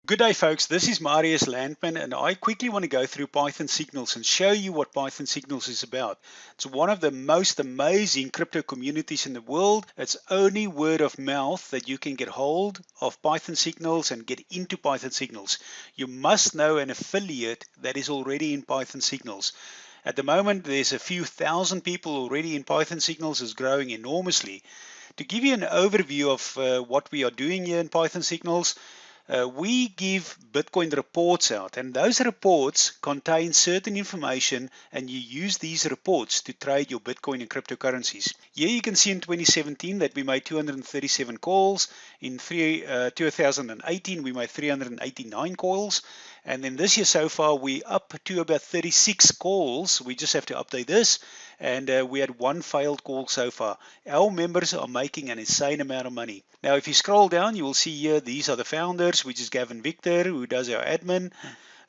Good day, folks. This is Marius Landman, and I quickly want to go through Python Signals and show you what Python Signals is about. It's one of the most amazing crypto communities in the world. It's only word of mouth that you can get hold of Python Signals and get into Python Signals. You must know an affiliate that is already in Python Signals. At the moment, there's a few thousand people already in Python Signals. It's growing enormously. To give you an overview of what we are doing here in Python Signals, we give Bitcoin reports out, and those reports contain certain information, and you use these reports to trade your Bitcoin and cryptocurrencies. Here you can see in 2017 that we made 237 calls. In 2018 we made 389 calls, and then this year so far we up to about 36 calls. We just have to update this, and we had one failed call so far. Our members are making an insane amount of money. Now if you scroll down, you will see here these are the founders, which is Gavin Victor, who does our admin.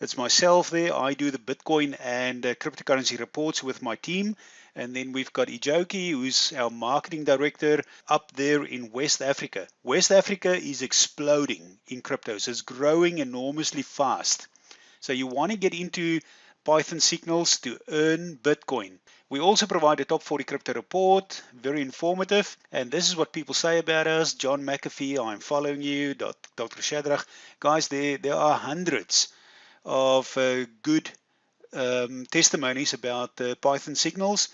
It's myself there. I do the Bitcoin and cryptocurrency reports with my team. And then we've got Ijoki, who's our marketing director up there in West Africa. West Africa is exploding in cryptos. It's growing enormously fast. So you want to get into Python Signals to earn Bitcoin. We also provide a top 40 crypto report, very informative. And this is what people say about us. John McAfee, I'm following you. Dr. Shadrach. Guys, there are hundreds of good testimonies about Python Signals.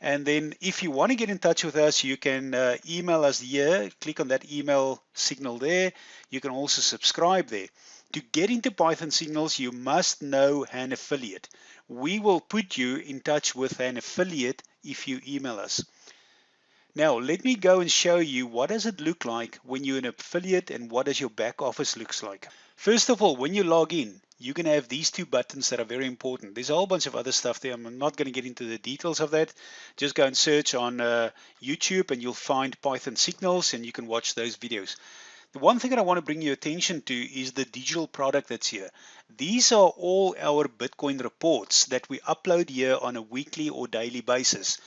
And then if you want to get in touch with us, you can email us here. Click on that email signal there. You can also subscribe there. To get into Python Signals, you must know an affiliate. We will put you in touch with an affiliate if you email us. Now, let me go and show you what does it look like when you're an affiliate and what does your back office looks like. First of all, when you log in, you can have these two buttons that are very important. There's a whole bunch of other stuff there. I'm not going to get into the details of that. Just go and search on YouTube and you'll find Python Signals and you can watch those videos. The one thing that I want to bring your attention to is the digital product that's here. These are all our Bitcoin reports that we upload here on a weekly or daily basis.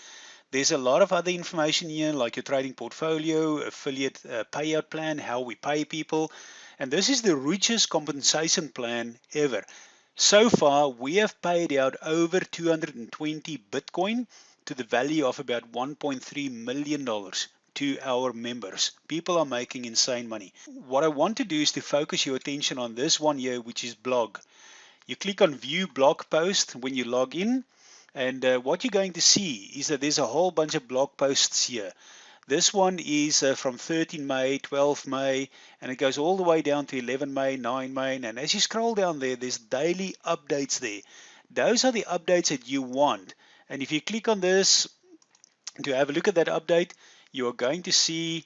There's a lot of other information here, like your trading portfolio, affiliate payout plan, how we pay people. And this is the richest compensation plan ever. So far, we have paid out over 220 Bitcoin to the value of about $1.3 million to our members. People are making insane money. What I want to do is to focus your attention on this one here, which is blog. You click on view blog post when you log in, and what you're going to see is that there's a whole bunch of blog posts here. This one is from 13 May, 12 May, and it goes all the way down to 11 May, 9 May, and as you scroll down there, there's daily updates there. Those are the updates that you want, and if you click on this to have a look at that update, you are going to see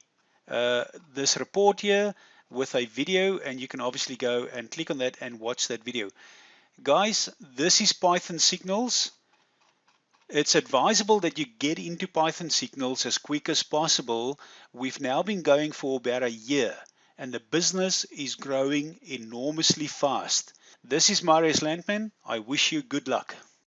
this report here with a video, and you can obviously go and click on that and watch that video. Guys, this is Python Signals. It's advisable that you get into Python Signals as quick as possible. We've now been going for about a year, and the business is growing enormously fast. This is Marius Landman. I wish you good luck.